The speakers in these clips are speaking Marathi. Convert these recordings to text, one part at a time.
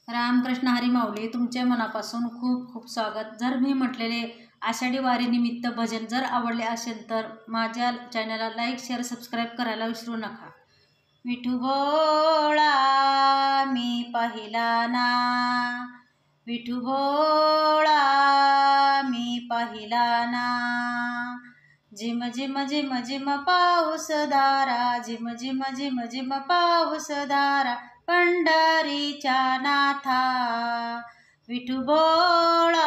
रामकृष्ण हरी माऊली, तुमच्या मनापासून खूप खूप स्वागत। जर मी म्हटलेले आषाढी वारी निमित्त भजन जर आवडले असेल तर माझ्या चॅनलला लाईक शेअर सबस्क्राईब करायला विसरू नका। विठू भोळा मी पाहिला ना, विठू भोळा मी पाहिला ना, झिम झिम झिम झिम पाऊस धारा, झिम झिम झिम झिम पाऊस धारा, पंढरीच्या नाथा विठू भोळा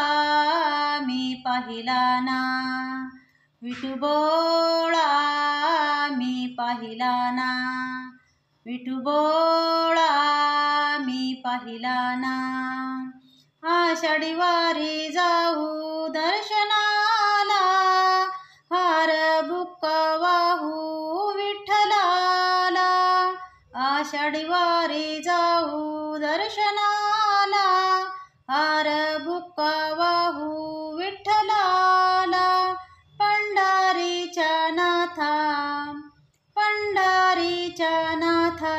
मी पाहिला ना, विठू भोळा मी पाहिला ना, विठू भोळा मी पाहिला ना। आषाढी वारी जाऊ दर्शनाला, हार बुक्क वाहू विठ्ठलाला, आषाढी वारी जाऊ दर्शनाला, हार बुक्क वाहू विठ्ठलाला, पंढरीच्या नाथा, पंढरीच्या नाथा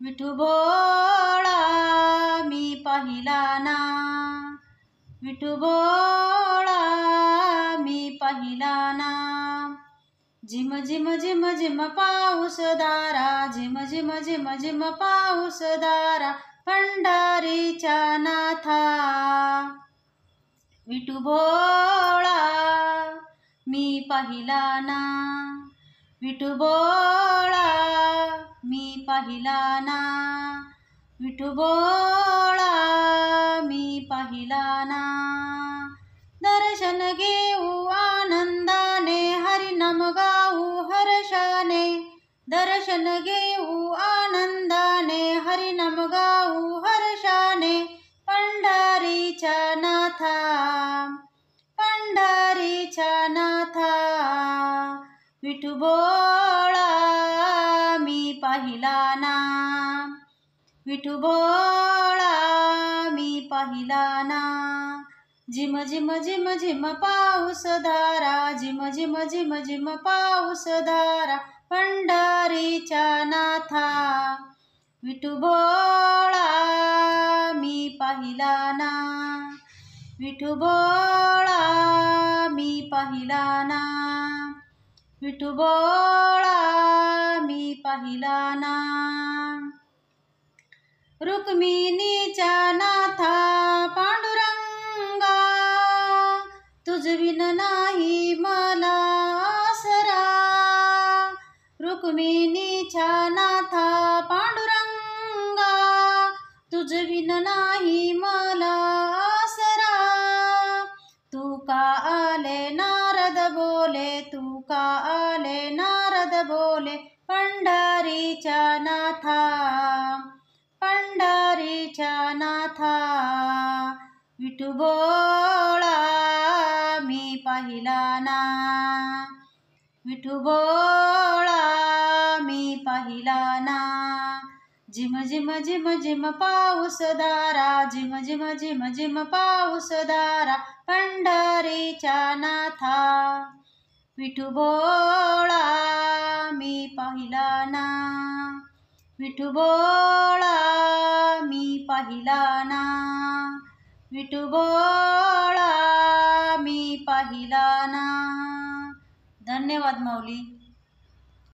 विठू भोळा मी पाहिला ना, विठू भोळा मी पाहिला ना। झिम झिम झिम झिम पाऊस धारा, झिम झिम झिम झिम पाऊस धारा, पंढरीच्या नाथा विठू भोळा मी पाहिला ना, विठू भोळा मी पाहिला ना, विठू भोळा मी पाहिला ना। दर्शन घेऊ आनंदाने, हरिनाम गाऊ हर्षाने, दर्शन घेऊ आनंदाने, हरिनाम गाऊ हर्षाने, पंढरीच्या नाथा, पंढरीच्या नाथा विठू भोळा मी पाहिला ना, विठू भोळा मी पाहिला ना। झिम झिम झिम झिम पाऊस धारा, झिम झिम झिम झिम पाऊस धारा, पंढरीच्या नाथा विठू भोळा मी पाहिला ना, विठू भोळा मी पाहिला ना, विठू भोळा मी पाहिला ना। रुक्मिणीच्या नाथा पांडुरंगा, तुझविन नाही मला आसरा, रुक्मिणीच्या नाथा पांडुरंगा, तुझविन नाही मला आसरा, तू का आले नारद बोले, तू का आले नारद बोले, पंढरीच्या नाथा, पंढरीच्या नाथा विठू भोळा मी पाहिला ना, विठू भोळा मी पाहिला ना। झिम झिम झिम झिम पाऊस धारा, झिम झिम झिम झिम पाऊस धारा, पंढरीच्या नाथा विठू भोळा मी पाहिला ना, विठू भोळा मी पाहिला ना, विठू भोळा मी पाहिला ना। धन्यवाद माऊली।